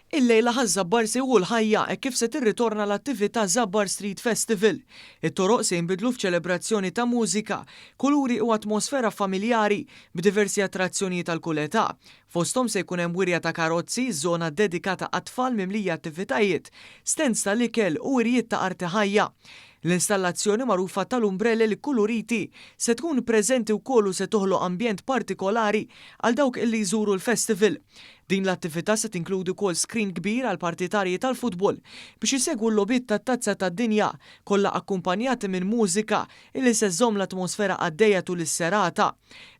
Il-lejla ħaż-Żabbar u l-ħajja kif se tirritorna l-attività Żabbar Street Festival. It-toroq se jinbidlu f'ċelebrazzjoni ta' mużika, kuluri u atmosfera familjari b'diversi attrazzjonijiet tal kull età. Fosthom se jkun hemm wirja ta' karozzi, żona dedikata għat-tfal mimlija attivitajiet, stands tal-ikel u wirjiet ta' arti ħajja. L-installazzjoni magħrufa tal-umbrelli li kuluriti se tkun preżenti wkoll u se toħloq ambjent partikolari għal dawk illi jżuru l-festival. Din l-attività se tinkludi wkoll screen kbir għal partitarji tal-futbol biex isegwu l-logħbiet tat-tazza tad-dinja kollha akkumpanjati minn mużika illi se żżomm l-atmosfera għaddejja tul is-serata.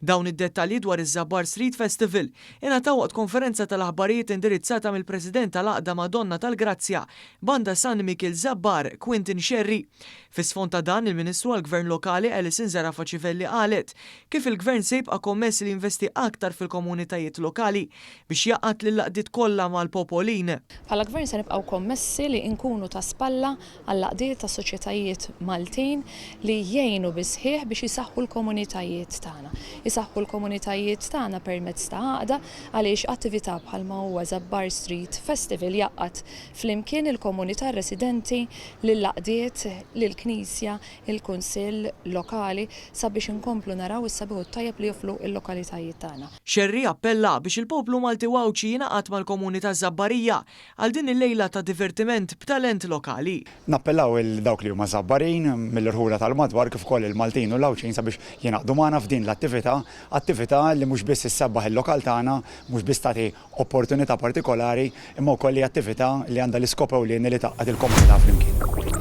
Dawn id-dettalji dwar iż-Żabbar Street Festival ingħataw waqt konferenza tal-aħbarijiet indirizzata mill-President tal-Għaqda Madonna tal-Grazzja Banda San Michel Żabbar Quintin Scerri. Fis-sfond ta' dan il-Ministru għall-Gvern Lokali Alison Zarafa Civelli qalet kif il-Gvern se jibqa' kommess li jinvesti aktar fil-komunitajiet lokali biex jaqgħad lill-laqdiet kollha mal-popolin. Bħala Gvern se nibqgħu kommessi li nkunu ta' spalla għall-laqdiet ta' soċjetajiet Maltin li jgħinu bisħieħ biex isaħħu l-komunitajiet tagħna. Isaħħu l-komunitajiet tagħna permezz ta' għaqda għaliex attività bħalma huwa Żabbar Street Festival jaqgħad flimkien il-komunità residenti lill-laqdiet lill-Knisja, il-Kunsill lokali sabiex inkomplu naraw is-sabiħ tajjeb li joflu l-lokalitajiet tagħna. Scerri appella biex il-poplu Malti Wawċi jingħaqad mal-komunità Żabbarija għal din il-lejla ta' divertiment b'talent lokali. Nappellaw il-dawk li huma Żabbarin mill-irħula tal-madwar kif ukoll il-Maltin u l-Wawċin sabiex jingħaqdu magħna f'din l-attività, attività li mhux biss issabbaħ il-lokal tagħna, mhux biss tagħti opportunità partikolari, imma wkoll attività li għandha l-iskop ewlieni li taqgħad il-komunità flimkien.